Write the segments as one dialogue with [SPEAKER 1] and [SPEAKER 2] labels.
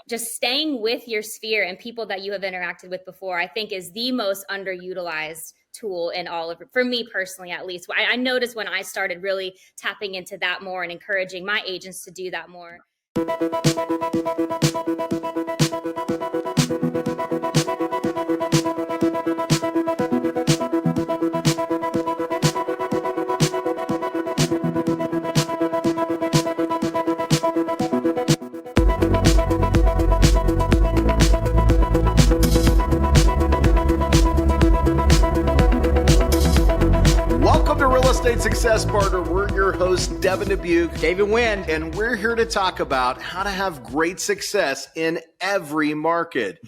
[SPEAKER 1] just staying with your sphere and people that you have interacted with before, I think is the most underutilized tool in all of it, for me personally, at least. I noticed when I started really tapping into that more and encouraging my agents to do that more.
[SPEAKER 2] Welcome to Real Estate Success Partner. We're your hosts, Devin Dubuque,
[SPEAKER 3] David Wynn,
[SPEAKER 2] and we're here to talk about how to have great success in every market.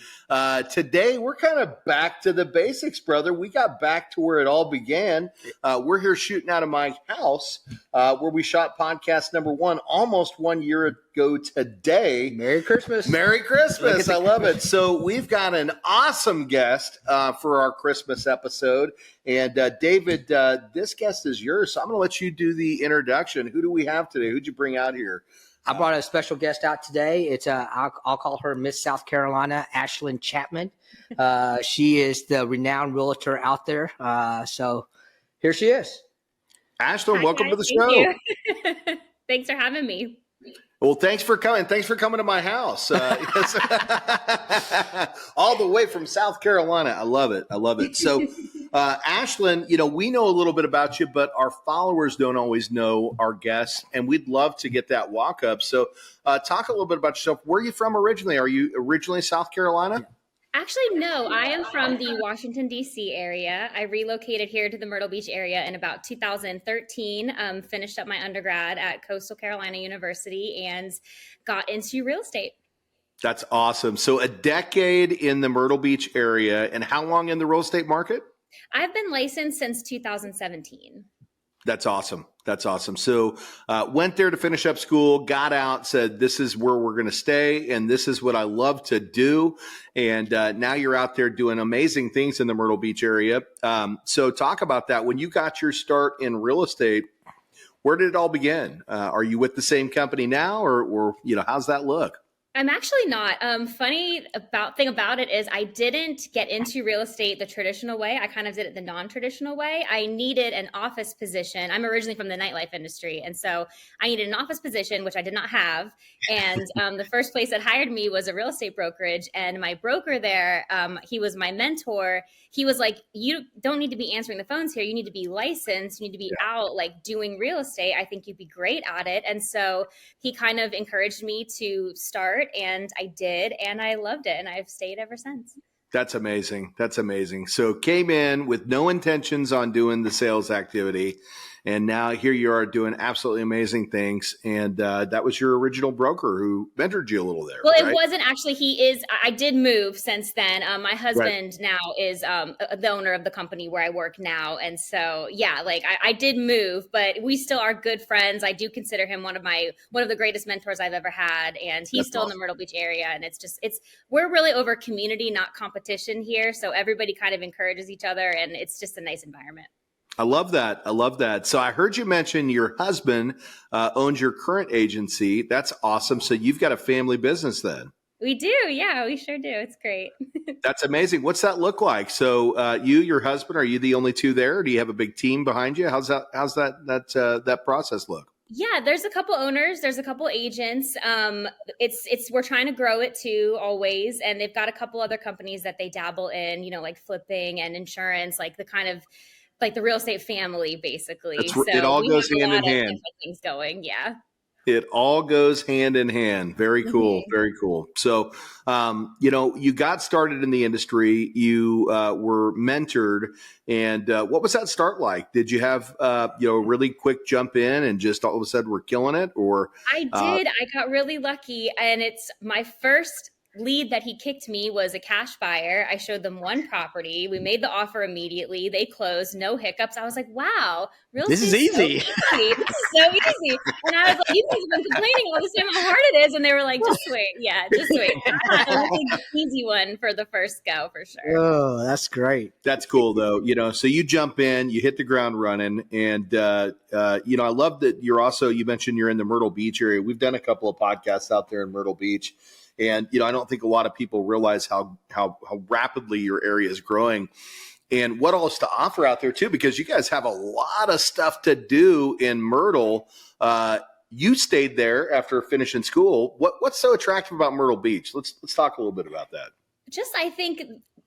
[SPEAKER 2] Today, we're kind of back to the basics, brother. We got back to where it all began. We're here shooting out of my house where we shot podcast number 1 almost 1 year ago today.
[SPEAKER 3] Merry Christmas.
[SPEAKER 2] Merry Christmas. I love it. So we've got an awesome guest for our Christmas episode. And David, this guest is yours. So I'm going to let you do the introduction. Who do we have today? Who'd you bring out here?
[SPEAKER 3] I brought a special guest out today. It's I'll call her Miss South Carolina, Ashlynne Chapman. She is the renowned realtor out there. So here she is.
[SPEAKER 2] Ashlynne, welcome to the
[SPEAKER 1] show. Thanks for having me.
[SPEAKER 2] Well, thanks for coming. Thanks for coming to my house. All the way from South Carolina. I love it. I love it. So, Ashlynne, we know a little bit about you, but our followers don't always know our guests, and we'd love to get that walk up. So, talk a little bit about yourself. Where are you from originally? Are you originally South Carolina?
[SPEAKER 1] Actually, no, I am from the Washington, D.C. area. I relocated here to the Myrtle Beach area in about 2013, finished up my undergrad at Coastal Carolina University and got into real estate.
[SPEAKER 2] That's awesome. So a decade in the Myrtle Beach area, and how long in the real estate market?
[SPEAKER 1] I've been licensed since 2017.
[SPEAKER 2] That's awesome. That's awesome. So went there to finish up school, got out, said, this is where we're going to stay, and this is what I love to do. And now you're out there doing amazing things in the Myrtle Beach area. So talk about that. When you got your start in real estate, where did it all begin? Are you with the same company now, or how's that look?
[SPEAKER 1] I'm actually not. Funny thing about it is I didn't get into real estate the traditional way. I kind of did it the non-traditional way. I needed an office position. I'm originally from the nightlife industry. And so I needed an office position, which I did not have. And the first place that hired me was a real estate brokerage. And my broker there, he was my mentor. He was like, you don't need to be answering the phones here. You need to be licensed. You need to be out like doing real estate. I think you'd be great at it. And so he kind of encouraged me to start, and I did, and I loved it, and I've stayed ever since.
[SPEAKER 2] That's amazing. That's amazing. So came in with no intentions on doing the sales activity, and now here you are doing absolutely amazing things. And that was your original broker who mentored you a little there.
[SPEAKER 1] Well,
[SPEAKER 2] right?
[SPEAKER 1] It wasn't actually. I did move since then. My husband now is the owner of the company where I work now. And so, yeah, like I did move, but we still are good friends. I do consider him one of the greatest mentors I've ever had. And he's still awesome. In the Myrtle Beach area. And we're really over community, not competition here. So everybody kind of encourages each other, and it's just a nice environment.
[SPEAKER 2] I love that. I love that. So I heard you mention your husband owns your current agency. That's awesome. So you've got a family business then.
[SPEAKER 1] We do. Yeah, we sure do. It's great.
[SPEAKER 2] That's amazing. What's that look like? So your husband, are you the only two there? Or do you have a big team behind you? How's that process look?
[SPEAKER 1] Yeah, there's a couple owners, there's a couple agents. We're trying to grow it too, always. And they've got a couple other companies that they dabble in, like flipping and insurance, like the kind of like the real estate family, basically.
[SPEAKER 2] It all goes hand in hand.
[SPEAKER 1] Things going, yeah.
[SPEAKER 2] It all goes hand in hand. Very cool. Mm-hmm. Very cool. So, you got started in the industry. You were mentored, and what was that start like? Did you have a really quick jump in and just all of a sudden we're killing it? Or
[SPEAKER 1] I did. I got really lucky, and it's my first lead that he kicked me was a cash buyer. I showed them one property. We made the offer immediately. They closed, no hiccups. I was like, wow,
[SPEAKER 3] this is easy.
[SPEAKER 1] This is so easy. And I was like, you guys have been complaining all this time how hard it is. And they were like, just wait. Yeah, just wait. It was an easy one for the first go, for sure.
[SPEAKER 3] Oh, that's great.
[SPEAKER 2] That's cool though. So you jump in, you hit the ground running, and I love that you mentioned you're in the Myrtle Beach area. We've done a couple of podcasts out there in Myrtle Beach. And, I don't think a lot of people realize how rapidly your area is growing and what all is to offer out there too, because you guys have a lot of stuff to do in Myrtle. You stayed there after finishing school. What's so attractive about Myrtle Beach? Let's talk a little bit about that.
[SPEAKER 1] Just, I think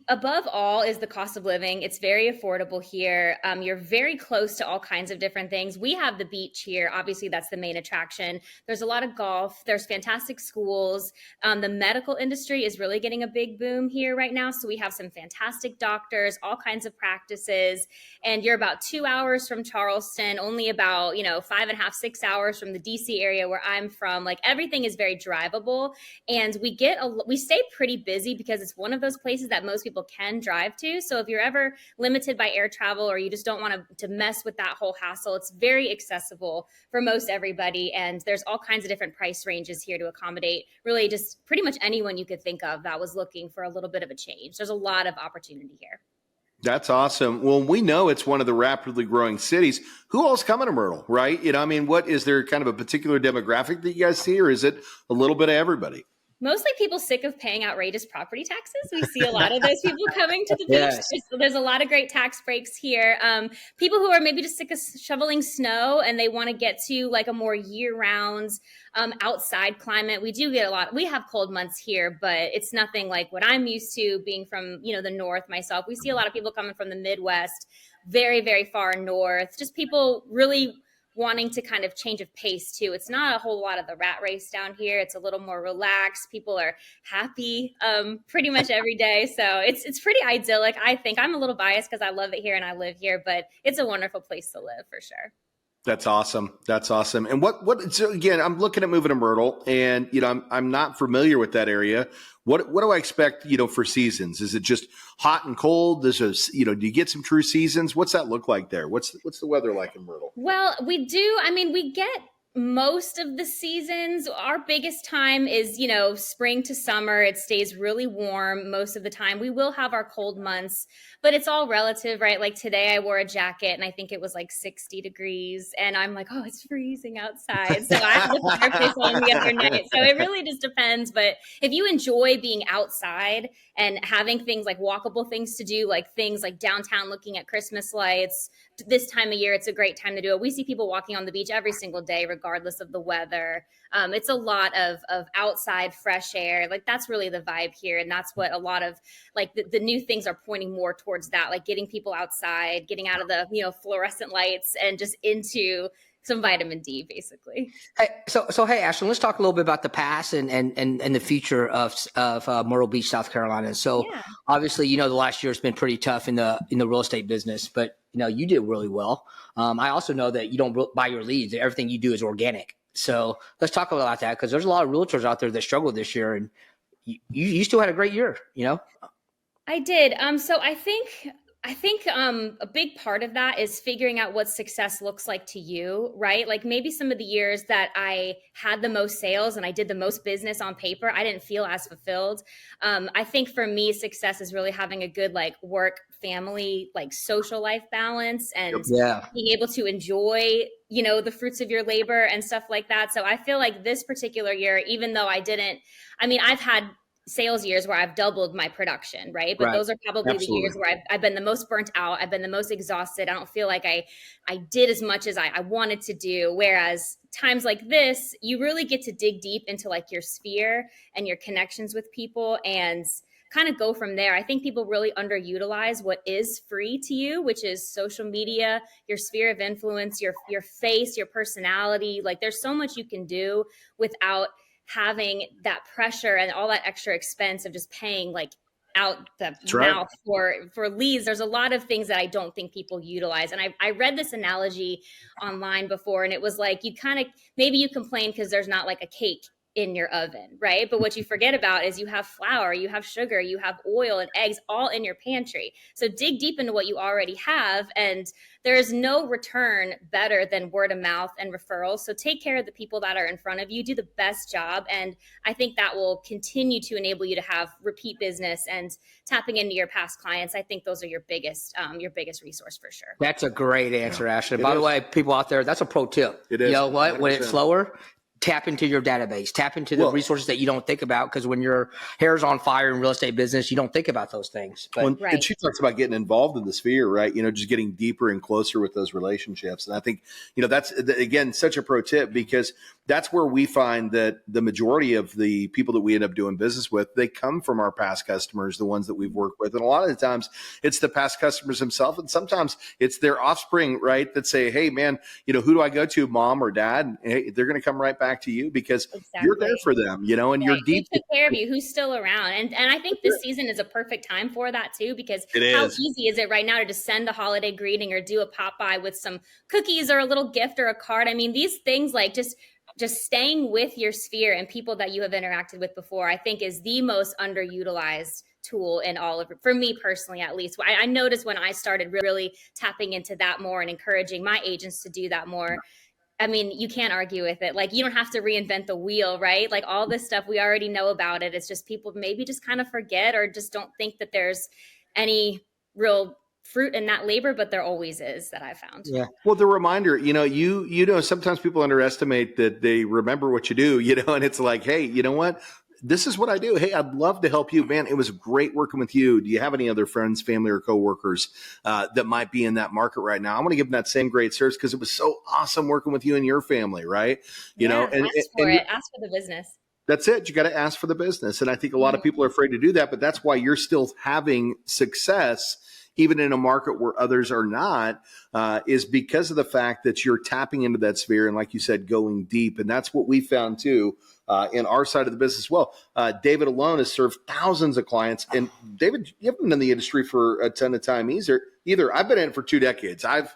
[SPEAKER 1] above all is the cost of living. It's very affordable here. You're very close to all kinds of different things. We have the beach here. Obviously, that's the main attraction. There's a lot of golf. There's fantastic schools. The medical industry is really getting a big boom here right now. So we have some fantastic doctors, all kinds of practices. And you're about 2 hours from Charleston, only about, 5.5, 6 hours from the DC area where I'm from. Like, everything is very drivable. And we stay pretty busy because it's one of those places that most people can drive to. So if you're ever limited by air travel or you just don't want to mess with that whole hassle, it's very accessible for most everybody. And there's all kinds of different price ranges here to accommodate really just pretty much anyone you could think of that was looking for a little bit of a change. There's a lot of opportunity here.
[SPEAKER 2] That's awesome. Well, we know it's one of the rapidly growing cities. Who else coming to Myrtle, right? What is there kind of a particular demographic that you guys see, or is it a little bit of everybody?
[SPEAKER 1] Mostly people sick of paying outrageous property taxes. We see a lot of those people coming to the beach.
[SPEAKER 3] Yes.
[SPEAKER 1] There's a lot of great tax breaks here. People who are maybe just sick of shoveling snow and they want to get to like a more year-round outside climate. We do get a lot. We have cold months here, but it's nothing like what I'm used to being from, the north myself. We see a lot of people coming from the Midwest, very, very far north. Just people really wanting to kind of change of pace too. It's not a whole lot of the rat race down here. It's a little more relaxed. People are happy pretty much every day. So it's pretty idyllic. I think I'm a little biased because I love it here and I live here, but it's a wonderful place to live for sure.
[SPEAKER 2] That's awesome. That's awesome. And so again, I'm looking at moving to Myrtle and, I'm not familiar with that area. What do I expect, for seasons? Is it just hot and cold? Do you get some true seasons? What's that look like there? What's the weather like in Myrtle?
[SPEAKER 1] Well, we do. We get most of the seasons. Our biggest time is, spring to summer. It stays really warm most of the time. We will have our cold months, but it's all relative, right? Like today I wore a jacket and I think it was like 60 degrees and I'm like, oh, it's freezing outside. So I had the fireplace on the other night. So it really just depends. But if you enjoy being outside and having things like walkable things to do, like things like downtown looking at Christmas lights, this time of year, it's a great time to do it. We see people walking on the beach every single day, regardless of the weather. It's a lot of outside fresh air. Like that's really the vibe here. And that's what a lot of like the new things are pointing more towards that, like getting people outside, getting out of the, fluorescent lights and just into some vitamin D basically.
[SPEAKER 3] Hey, so hey, Ashlynne, let's talk a little bit about the past and the future of Myrtle Beach, South Carolina. So
[SPEAKER 1] Yeah.
[SPEAKER 3] obviously, the last year has been pretty tough in the real estate business, but you did really well. I also know that you don't buy your leads. Everything you do is organic. So let's talk about that because there's a lot of realtors out there that struggled this year, and you still had a great year.
[SPEAKER 1] I did. So I think a big part of that is figuring out what success looks like to you, right? Like maybe some of the years that I had the most sales and I did the most business on paper, I didn't feel as fulfilled. I think for me, success is really having a good like work, family, like social life balance and being able to enjoy, the fruits of your labor and stuff like that. So I feel like this particular year, even though I've had sales years where I've doubled my production, right? But those are probably the years where I've been the most burnt out. I've been the most exhausted. I don't feel like I did as much as I wanted to do. Whereas times like this, you really get to dig deep into like your sphere and your connections with people and kind of go from there. I think people really underutilize what is free to you, which is social media, your sphere of influence, your face, your personality. Like there's so much you can do without having that pressure and all that extra expense of just paying like out the mouth for leads. There's a lot of things that I don't think people utilize. And I read this analogy online before, and it was like, maybe you complain because there's not like a cake in your oven, right? But what you forget about is you have flour, you have sugar, you have oil and eggs all in your pantry. So dig deep into what you already have. And there is no return better than word of mouth and referrals. So take care of the people that are in front of you, do the best job. And I think that will continue to enable you to have repeat business and tapping into your past clients. I think those are your biggest resource for sure.
[SPEAKER 3] That's a great answer, Ashlynne. By the way, people out there, that's a pro tip.
[SPEAKER 2] It is.
[SPEAKER 3] You know what? 100%. When it's slower, tap into your database, tap into the resources that you don't think about, because when your hair's on fire in real estate business, you don't think about those things. But
[SPEAKER 2] and she talks about getting involved in the sphere, right? Just getting deeper and closer with those relationships. And I think, that's, again, such a pro tip, because that's where we find that the majority of the people that we end up doing business with, they come from our past customers, the ones that we've worked with. And a lot of the times it's the past customers themselves. And sometimes it's their offspring, right? That say, hey, man, who do I go to, mom or dad? And, hey, they're going to come right back to you because you're there for them, and you're deep.
[SPEAKER 1] Who took care of you? Who's still around? And I think this season is a perfect time for that too, because how easy is it right now to just send a holiday greeting or do a pop by with some cookies or a little gift or a card? I mean, these things, like just staying with your sphere and people that you have interacted with before, I think is the most underutilized tool in all of it, for me personally, at least. I noticed when I started really tapping into that more and encouraging my agents to do that more. I mean, you can't argue with it. Like, you don't have to reinvent the wheel, right? Like, all this stuff, we already know about it. It's just people maybe just kind of forget or just don't think that there's any real fruit in that labor, but there always is, that I found.
[SPEAKER 3] Yeah.
[SPEAKER 2] Well, the reminder, sometimes people underestimate that they remember what you do, and it's like, hey, you know what? This is what I do. Hey, I'd love to help you, man. It was great working with you. Do you have any other friends, family, or coworkers that might be in that market right now? I want to give them that same great service because it was so awesome working with you and your family, right?
[SPEAKER 1] Ask for it. Ask for the business.
[SPEAKER 2] That's it. You got to ask for the business. And I think a lot of people are afraid to do that, but that's why you're still having success, even in a market where others are not, is because of the fact that you're tapping into that sphere. And like you said, going deep. And that's what we found too, in our side of the business as well. David alone has served thousands of clients. And David, you haven't been in the industry for a ton of time either. I've been in it for 2 decades. I've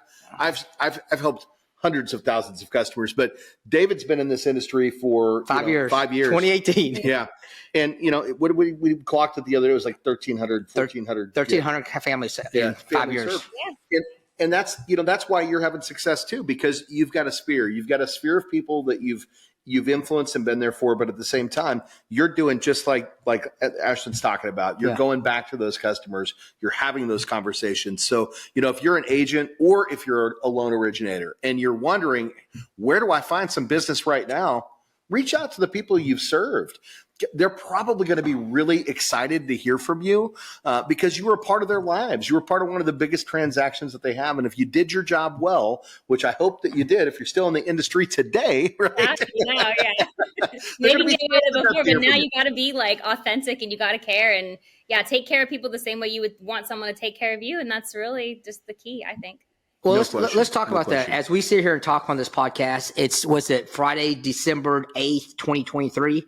[SPEAKER 2] helped hundreds of thousands of customers, but David's been in this industry for
[SPEAKER 3] 5 years.
[SPEAKER 2] 5 years.
[SPEAKER 3] 2018.
[SPEAKER 2] Yeah. And, what did we clocked it the other day? It was like 1,300, 1,400.
[SPEAKER 3] 1,300 families in 5 years.
[SPEAKER 2] Yeah. And that's, that's why you're having success too, because you've got a sphere. You've got a sphere of people that you've influenced and been there for, but at the same time, you're doing just like Ashlynne's talking about. You're going back to those customers. You're having those conversations. So, if you're an agent or if you're a loan originator and you're wondering, where do I find some business right now? Reach out to the people you've served. They're probably going to be really excited to hear from you because you were a part of their lives. You were part of one of the biggest transactions that they have. And if you did your job well, which I hope that you did, if you're still in the industry today, right?
[SPEAKER 1] Now, yeah. Maybe get away with it before, but now you got to be like authentic and you got to care and take care of people the same way you would want someone to take care of you. And that's really just the key, I think.
[SPEAKER 3] Well, let's talk about that. As we sit here and talk on this podcast, was it Friday, December 8th, 2023?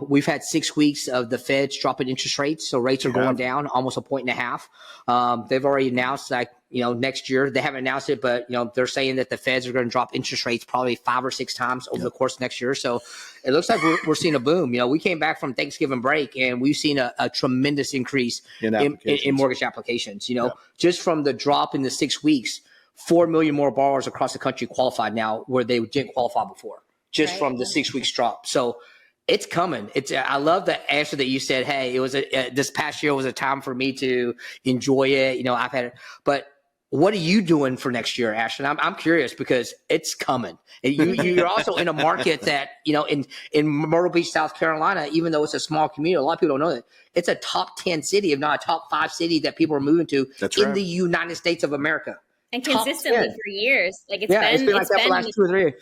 [SPEAKER 3] We've had 6 weeks of the Feds dropping interest rates. So rates are going down almost 1.5 points. They've already announced next year. They haven't announced it, but they're saying that the Feds are going to drop interest rates probably 5 or 6 times over the course of next year. So it looks like we're seeing a boom. We came back from Thanksgiving break and we've seen a tremendous increase in mortgage applications. Just from the drop in the 6 weeks, 4 million more borrowers across the country qualified now where they didn't qualify before, just from the 6 weeks drop. So it's coming. I love the answer that you said. Hey, it was this past year was a time for me to enjoy it. I've had it, but what are you doing for next year, Ashlynne? I'm curious because it's coming. You're also in a market that, in Myrtle Beach, South Carolina, even though it's a small community, a lot of people don't know that it's a top 10 city, if not a top 5 city that people are moving to the United States of America.
[SPEAKER 1] And consistently for years. Like it's
[SPEAKER 3] been like that for the last 2 or 3 years.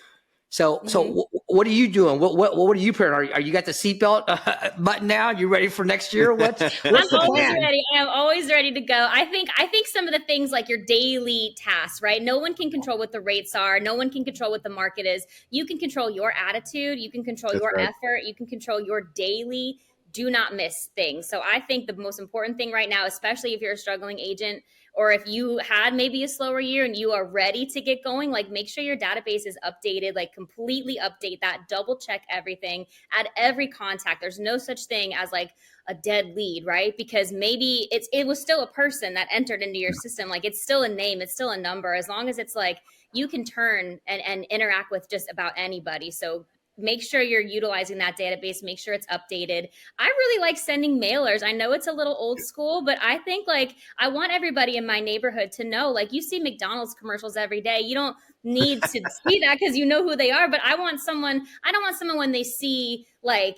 [SPEAKER 3] So what are you doing? What are you preparing? Are you got the seatbelt button now? You ready for next year? What's the plan?
[SPEAKER 1] Ready. I'm always ready to go. I think some of the things like your daily tasks, right? No one can control what the rates are. No one can control what the market is. You can control your attitude. You can control your effort. You can control your daily do not miss things. So I think the most important thing right now, especially if you're a struggling agent, or if you had maybe a slower year and you are ready to get going, like make sure your database is updated, like completely update that, double check everything at every contact. There's no such thing as like a dead lead, right? Because maybe it was still a person that entered into your system. Like it's still a name, it's still a number, as long as it's like you can turn and interact with just about anybody. So make sure you're utilizing that database, make sure it's updated. I really like sending mailers. I know it's a little old school, but I think like I want everybody in my neighborhood to know, like you see McDonald's commercials every day. You don't need to see that because you know who they are, but I don't want someone when they see like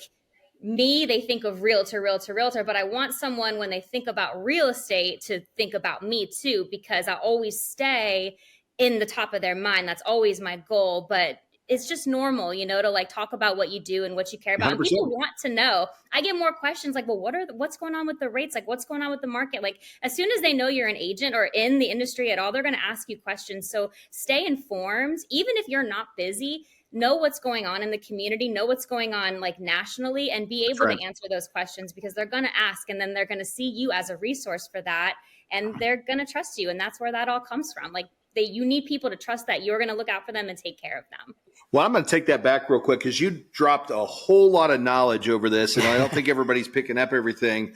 [SPEAKER 1] me, they think of realtor, realtor, realtor, but I want someone when they think about real estate to think about me too, because I always stay in the top of their mind. That's always my goal. But it's just normal, to like talk about what you do and what you care about. And
[SPEAKER 2] 100%.
[SPEAKER 1] people want to know. I get more questions like, well, what's going on with the rates? Like, what's going on with the market? Like, as soon as they know you're an agent or in the industry at all, they're going to ask you questions. So stay informed, even if you're not busy. Know what's going on in the community, know what's going on like nationally, and be able to answer those questions because they're going to ask, and then they're going to see you as a resource for that, and they're going to trust you. And that's where that all comes from. Like you need people to trust that you're going to look out for them and take care of them.
[SPEAKER 2] Well, I'm going to take that back real quick because you dropped a whole lot of knowledge over this, and I don't think everybody's picking up everything.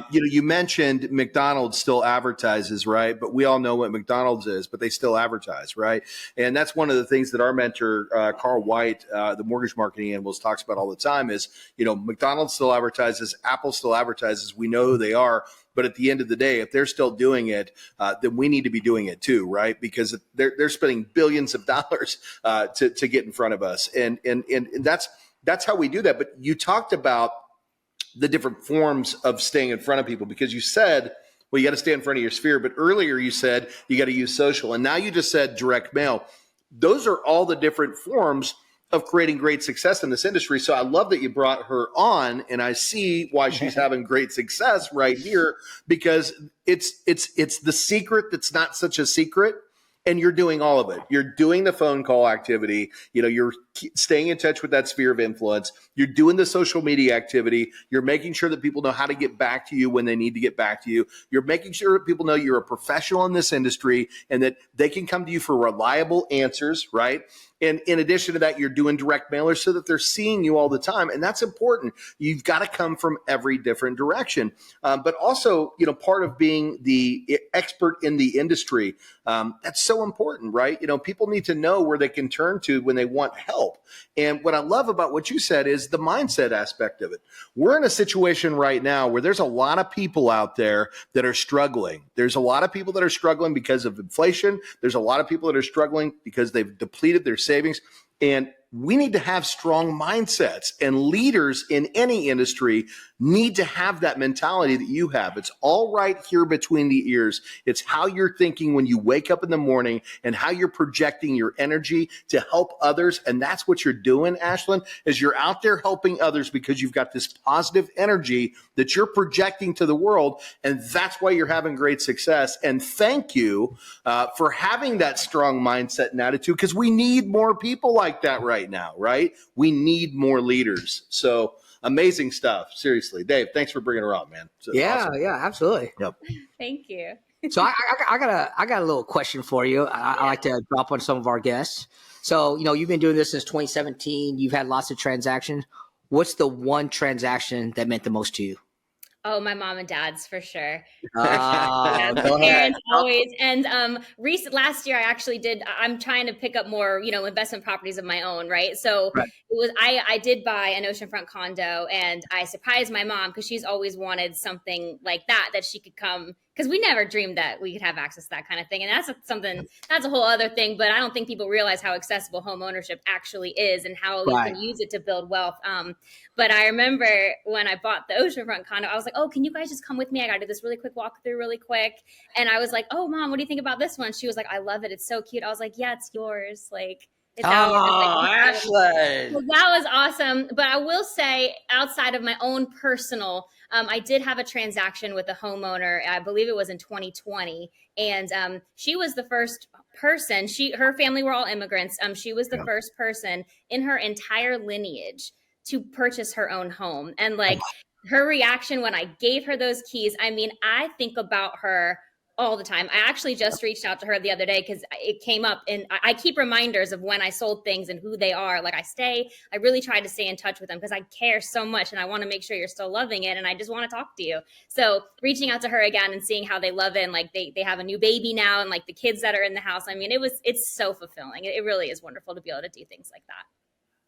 [SPEAKER 2] You mentioned McDonald's still advertises, right? But we all know what McDonald's is, but they still advertise, right? And that's one of the things that our mentor, Carl White, the mortgage marketing analyst, talks about all the time is, McDonald's still advertises, Apple still advertises. We know who they are. But at the end of the day, if they're still doing it, then we need to be doing it too, right? Because they're spending billions of dollars to get in front of us, and that's how we do that. But you talked about the different forms of staying in front of people because you said, well, you got to stay in front of your sphere. But earlier you said you got to use social, and now you just said direct mail. Those are all the different forms of creating great success in this industry. So I love that you brought her on, and I see why she's having great success right here because it's the secret that's not such a secret. And you're doing all of it. You're doing the phone call activity. You're staying in touch with that sphere of influence. You're doing the social media activity. You're making sure that people know how to get back to you when they need to get back to you. You're making sure that people know you're a professional in this industry and that they can come to you for reliable answers, right? And in addition to that, you're doing direct mailers so that they're seeing you all the time. And that's important. You've got to come from every different direction. But also, part of being the expert in the industry, that's so important, right? People need to know where they can turn to when they want help. And what I love about what you said is the mindset aspect of it. We're in a situation right now where there's a lot of people out there that are struggling. There's a lot of people that are struggling because of inflation. There's a lot of people that are struggling because they've depleted their savings. And we need to have strong mindsets, and leaders in any industry need to have that mentality that you have. It's all right here between the ears. It's how you're thinking when you wake up in the morning and how you're projecting your energy to help others. And that's what you're doing, Ashlynne, is you're out there helping others because you've got this positive energy that you're projecting to the world. And that's why you're having great success. And thank you for having that strong mindset and attitude, because we need more people like that right now, right? We need more leaders. So amazing stuff. Seriously, Dave, thanks for bringing her on, man. So
[SPEAKER 3] Yeah,
[SPEAKER 2] awesome.
[SPEAKER 3] yeah, absolutely.
[SPEAKER 2] Yep.
[SPEAKER 1] Thank you.
[SPEAKER 3] So I got a little question for you. I like to drop on some of our guests. So, you've been doing this since 2017. You've had lots of transactions. What's the one transaction that meant the most to you?
[SPEAKER 1] Oh, my mom and dad's for sure.
[SPEAKER 3] Go
[SPEAKER 1] My
[SPEAKER 3] ahead.
[SPEAKER 1] parents always. And last year I actually I'm trying to pick up more, investment properties of my own, right? So
[SPEAKER 3] Right.
[SPEAKER 1] it was I did buy an oceanfront condo, and I surprised my mom because she's always wanted something like that she could come, because we never dreamed that we could have access to that kind of thing. And that's a whole other thing, but I don't think people realize how accessible home ownership actually is and how you can use it to build wealth. But I remember when I bought the oceanfront condo, I was like, oh, can you guys just come with me? I got to do this really quick walkthrough really quick. And I was like, oh, Mom, what do you think about this one? She was like, I love it. It's so cute. I was like, yeah, it's yours. Like, it's ours. Like,
[SPEAKER 3] Ashlynne.
[SPEAKER 1] so that was awesome. But I will say, outside of my own personal, I did have a transaction with a homeowner. I believe it was in 2020. And she was the first person. Her family were all immigrants. She was the first person in her entire lineage to purchase her own home. And like her reaction when I gave her those keys, I mean, I think about her all the time. I actually just reached out to her the other day because it came up, and I keep reminders of when I sold things and who they are. Like I really try to stay in touch with them because I care so much and I want to make sure you're still loving it. And I just want to talk to you. So reaching out to her again and seeing how they love it. And like they have a new baby now, and like the kids that are in the house. I mean, it's so fulfilling. It really is wonderful to be able to do things like that.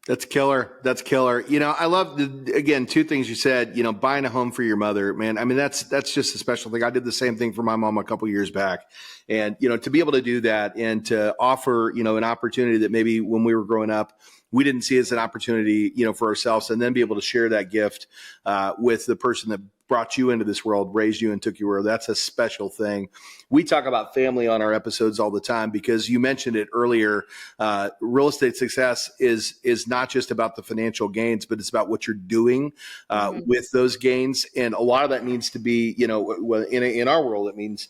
[SPEAKER 2] That's killer. That's killer. I love again, two things you said, buying a home for your mother, man. I mean, that's just a special thing. I did the same thing for my mom a couple years back. And, to be able to do that and to offer, an opportunity that maybe when we were growing up, we didn't see as an opportunity, for ourselves, and then be able to share that gift with the person that brought you into this world, raised you and took you where. That's a special thing. We talk about family on our episodes all the time because you mentioned it earlier. Real estate success is not just about the financial gains, but it's about what you're doing with those gains. And a lot of that needs to be, in our world, it means,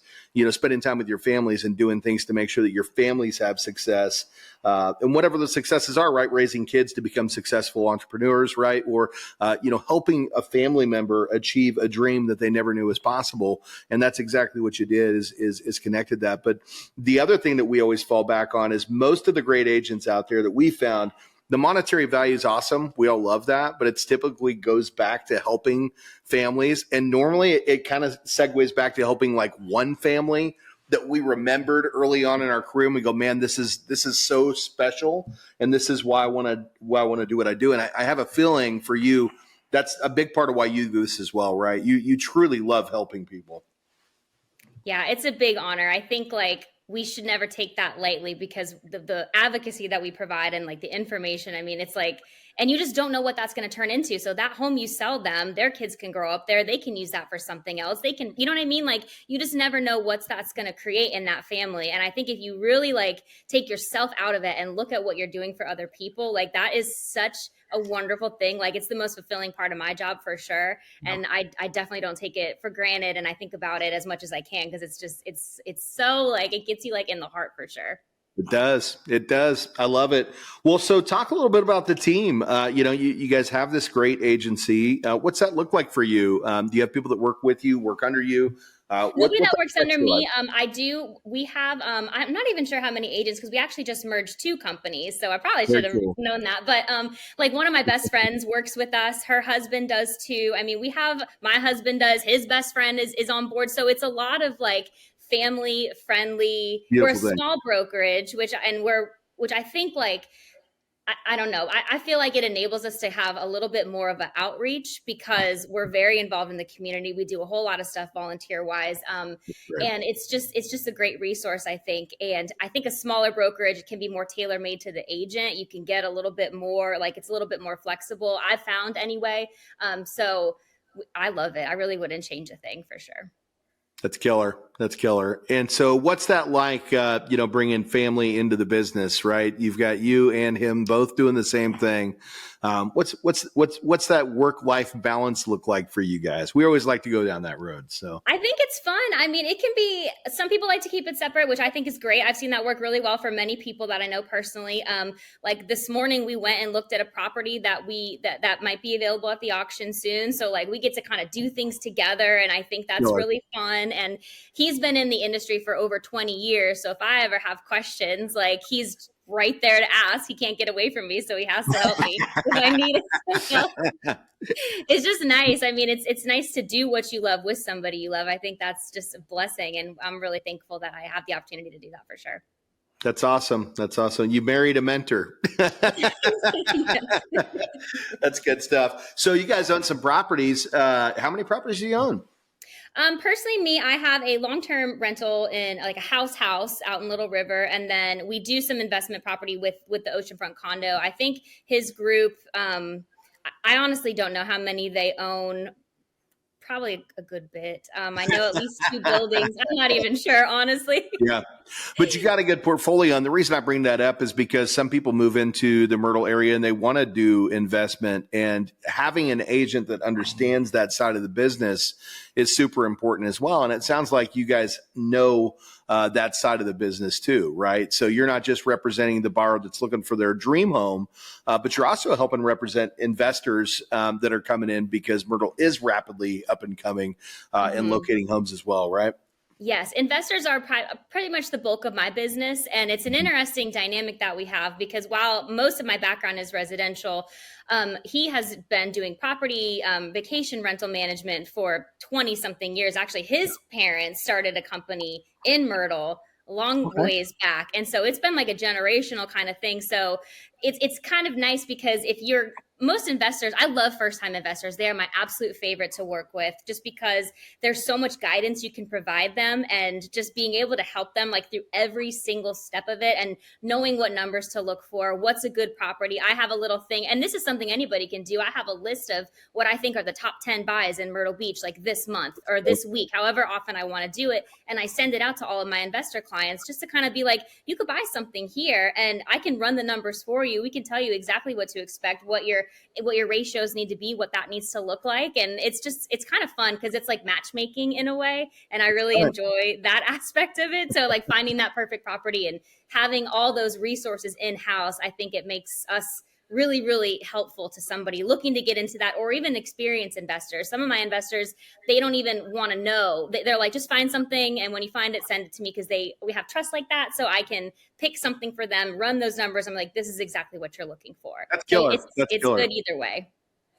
[SPEAKER 2] spending time with your families and doing things to make sure that your families have success. And whatever the successes are, right? Raising kids to become successful entrepreneurs, right? Or, helping a family member achieve a dream that they never knew was possible. And that's exactly what you did is connected that. But the other thing that we always fall back on is most of the great agents out there that we found, the monetary value is awesome. We all love that, but it's typically goes back to helping families. And normally it kind of segues back to helping like one family that we remembered early on in our career. And we go, man, this is so special. And this is why I want to do what I do. And I have a feeling for you, that's a big part of why you do this as well, right? You truly love helping people.
[SPEAKER 1] Yeah, it's a big honor. I think we should never take that lightly because the advocacy that we provide and the information, I mean, it's and you just don't know what that's going to turn into. So that home you sell them, their kids can grow up there. They can use that for something else. They can, you know what I mean? You just never know that's going to create in that family. And I think if you really take yourself out of it and look at what you're doing for other people, that is such a wonderful thing. It's the most fulfilling part of my job for sure. And I definitely don't take it for granted. And I think about it as much as I can because it's just, it's so it gets you in the heart for sure.
[SPEAKER 2] It does. It does. I love it. Well, so talk a little bit about the team. You guys have this great agency. What's that look like for you? Do you have people that work with you, work under you?
[SPEAKER 1] Nobody that works under me. We have, I'm not even sure how many agents because we actually just merged two companies. So I probably should have known that. But one of my best friends works with us. Her husband does too. I mean, my husband does, his best friend is on board. So it's a lot of family friendly. We're a small brokerage, which I think I don't know. I feel like it enables us to have a little bit more of an outreach because we're very involved in the community. We do a whole lot of stuff volunteer wise. And it's just a great resource, I think. And I think a smaller brokerage can be more tailor made to the agent. You can get a little bit more, it's a little bit more flexible, I've found anyway. So I love it. I really wouldn't change a thing for sure.
[SPEAKER 2] That's killer. That's killer. And so what's that like, bringing family into the business, right? You've got you and him both doing the same thing. What's that work-life balance look like for you guys? We always like to go down that road. So
[SPEAKER 1] I think it's fun. I mean, it can be, some people like to keep it separate, which I think is great. I've seen that work really well for many people that I know personally. This morning we went and looked at a property that might be available at the auction soon. So we get to kind of do things together. And I think that's really fun. And he's been in the industry for over 20 years. So if I ever have questions, he's right there to ask. He can't get away from me, so he has to help me if I need it. It's just nice. I mean, it's nice to do what you love with somebody you love. I think that's just a blessing, and I'm really thankful that I have the opportunity to do that for sure.
[SPEAKER 2] That's awesome. That's awesome. You married a mentor. That's good stuff. So you guys own some properties. How many properties do you own?
[SPEAKER 1] Personally, me, I have a long-term rental in a house out in Little River. And then we do some investment property with the oceanfront condo. I think his group, I honestly don't know how many they own. Probably a good bit. I know at least two buildings. I'm not even sure, honestly.
[SPEAKER 2] Yeah. But you got a good portfolio. And the reason I bring that up is because some people move into the Myrtle area and they want to do investment, and having an agent that understands that side of the business is super important as well. And it sounds like you guys know that side of the business too, right? So you're not just representing the borrower that's looking for their dream home, but you're also helping represent investors that are coming in because Myrtle is rapidly up and coming and locating homes as well, right?
[SPEAKER 1] Yes, investors are pretty much the bulk of my business. And it's an interesting dynamic that we have because while most of my background is residential, he has been doing property vacation rental management for 20 something years. Actually, his parents started a company in Myrtle long
[SPEAKER 3] Okay.
[SPEAKER 1] ways back. And so it's been like a generational kind of thing. So it's kind of nice because if you're most investors, I love first time investors. They are my absolute favorite to work with just because there's so much guidance you can provide them and just being able to help them like through every single step of it and knowing what numbers to look for, what's a good property. I have a little thing, and this is something anybody can do. I have a list of what I think are the top 10 buys in Myrtle Beach, like this month or this week, however often I want to do it. And I send it out to all of my investor clients just to kind of be like, you could buy something here and I can run the numbers for you. We can tell you exactly what to expect, what your ratios need to be, what that needs to look like. And it's kind of fun because it's like matchmaking in a way. And I really enjoy that aspect of it. So like finding that perfect property and having all those resources in-house, I think it makes us really, really helpful to somebody looking to get into that, or even experienced investors. Some of my investors, they don't even want to know. They're like, just find something, and when you find it, send it to me, because we have trust like that, so I can pick something for them, run those numbers. I'm like, this is exactly what you're looking for.
[SPEAKER 2] That's
[SPEAKER 1] So
[SPEAKER 2] killer. That's
[SPEAKER 1] it's
[SPEAKER 2] killer.
[SPEAKER 1] good either way.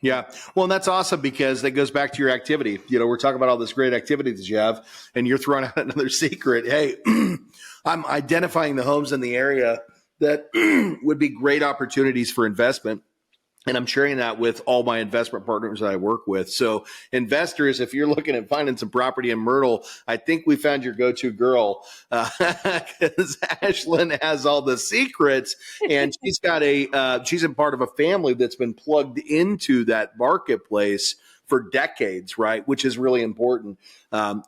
[SPEAKER 2] Yeah. Well, and that's awesome because that goes back to your activity. We're talking about all this great activity that you have, and you're throwing out another secret. Hey, I'm identifying the homes in the area that would be great opportunities for investment. And I'm sharing that with all my investment partners that I work with. So investors, if you're looking at finding some property in Myrtle, I think we found your go-to girl, because Ashlynne has all the secrets, and she's a part of a family that's been plugged into that marketplace for decades, right? Which is really important.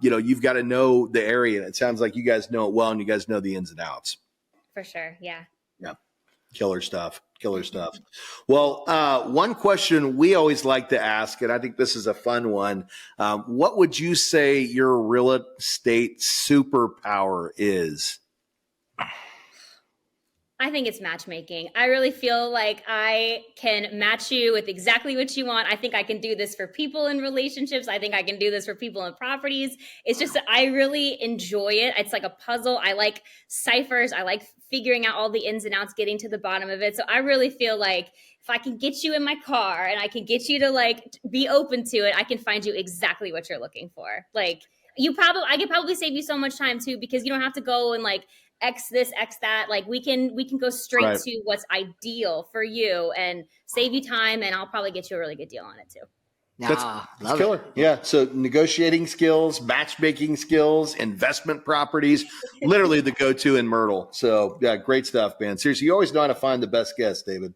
[SPEAKER 2] You've got to know the area, and it sounds like you guys know it well, and you guys know the ins and outs.
[SPEAKER 1] For sure. Yeah.
[SPEAKER 2] Yeah. Killer stuff. Killer stuff. Well, one question we always like to ask, and I think this is a fun one. What would you say your real estate superpower is?
[SPEAKER 1] I think it's matchmaking. I really feel like I can match you with exactly what you want. I think I can do this for people in relationships. I think I can do this for people in properties. It's just that I really enjoy it. It's like a puzzle. I like ciphers. I like figuring out all the ins and outs, getting to the bottom of it. So I really feel like if I can get you in my car and I can get you to like be open to it, I can find you exactly what you're looking for. Like I could probably save you so much time too, because you don't have to go and like X this, X that. Like we can go straight
[SPEAKER 2] Right.
[SPEAKER 1] to what's ideal for you and save you time, and I'll probably get you a really good deal on it too.
[SPEAKER 2] That's
[SPEAKER 3] Love
[SPEAKER 2] killer.
[SPEAKER 3] it.
[SPEAKER 2] Yeah. So negotiating skills, matchmaking skills, investment properties, literally the go-to in Myrtle. So yeah, great stuff, man. Seriously, you always know how to find the best guests, David.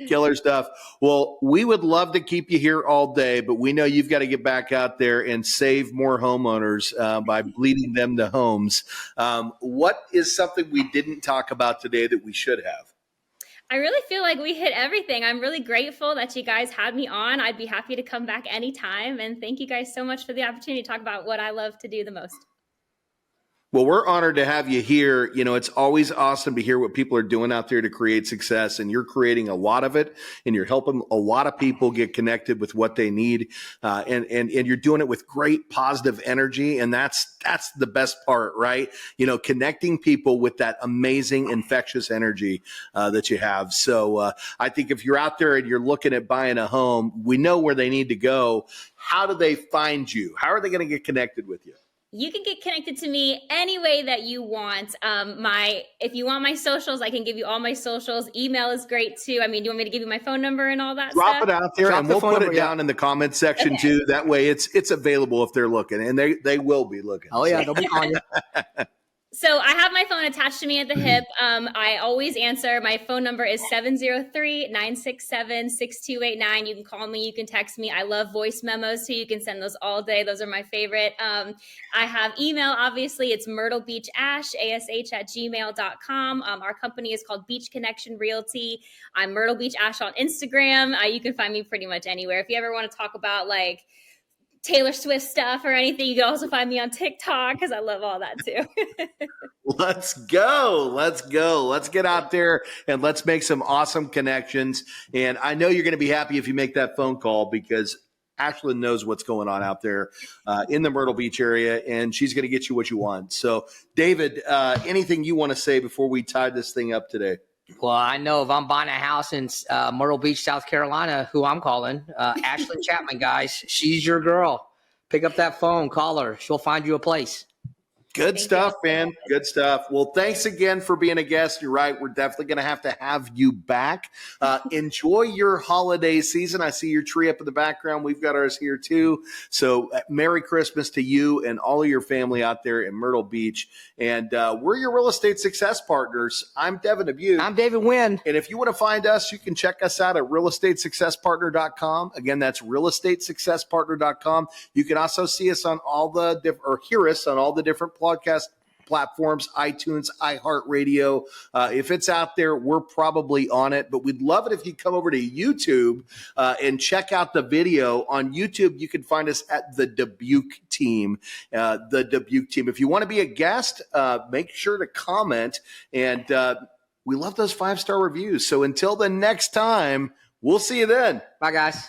[SPEAKER 2] Killer stuff. Well, we would love to keep you here all day, but we know you've got to get back out there and save more homeowners by bleeding them to homes. What is something we didn't talk about today that we should have?
[SPEAKER 1] I really feel like we hit everything. I'm really grateful that you guys had me on. I'd be happy to come back anytime. And thank you guys so much for the opportunity to talk about what I love to do the most.
[SPEAKER 2] Well, we're honored to have you here. It's always awesome to hear what people are doing out there to create success, and you're creating a lot of it, and you're helping a lot of people get connected with what they need, and you're doing it with great positive energy, and that's the best part, right? Connecting people with that amazing infectious energy that you have. So I think if you're out there and you're looking at buying a home, we know where they need to go. How do they find you? How are they going to get connected with you?
[SPEAKER 1] You can get connected to me any way that you want. If you want my socials, I can give you all my socials. Email is great too. I mean, do you want me to give you my phone number and all that
[SPEAKER 2] Drop
[SPEAKER 1] stuff?
[SPEAKER 2] it out there,
[SPEAKER 3] Drop
[SPEAKER 2] and
[SPEAKER 3] the
[SPEAKER 2] we'll
[SPEAKER 3] phone
[SPEAKER 2] put it
[SPEAKER 3] number,
[SPEAKER 2] down in the comments section too. That way it's available if they're looking, and they will be looking.
[SPEAKER 3] Oh yeah, they'll be on you.
[SPEAKER 1] So I have my phone attached to me at the hip. I always answer. My phone number is 703-967-6289. You can call me. You can text me. I love voice memos too. You can send those all day. Those are my favorite. I have email, obviously. It's myrtlebeachash, ash@gmail.com. Our company is called Beach Connection Realty. I'm Myrtle Beach Ash on Instagram. You can find me pretty much anywhere. If you ever want to talk about like Taylor Swift stuff or anything, you can also find me on TikTok because I love all that too.
[SPEAKER 2] Let's go. Let's get out there and let's make some awesome connections. And I know you're going to be happy if you make that phone call, because Ashlynne knows what's going on out there in the Myrtle Beach area, and she's going to get you what you want. So, David, anything you want to say before we tie this thing up today?
[SPEAKER 3] Well, I know if I'm buying a house in Myrtle Beach, South Carolina, who I'm calling, Ashlynne Chapman, guys, she's your girl. Pick up that phone, call her. She'll find you a place.
[SPEAKER 2] Good
[SPEAKER 1] Thank you all
[SPEAKER 2] stuff,
[SPEAKER 1] so
[SPEAKER 2] man.
[SPEAKER 1] much.
[SPEAKER 2] Good stuff. Well, thanks again for being a guest. You're right. We're definitely going to have you back. Enjoy your holiday season. I see your tree up in the background. We've got ours here too. So Merry Christmas to you and all of your family out there in Myrtle Beach. And we're your real estate success partners. I'm Devin Abuse.
[SPEAKER 3] I'm David Wynn.
[SPEAKER 2] And if you want to find us, you can check us out at realestatesuccesspartner.com. Again, that's realestatesuccesspartner.com. You can also see us on all the or hear us on all the different podcast platforms, iTunes, iHeartRadio. If it's out there, we're probably on it, but we'd love it if you come over to YouTube and check out the video. On YouTube, you can find us at the Dubuque Team. The Dubuque Team. If you want to be a guest, make sure to comment, and we love those 5-star reviews. So until the next time, we'll see you then.
[SPEAKER 3] Bye, guys.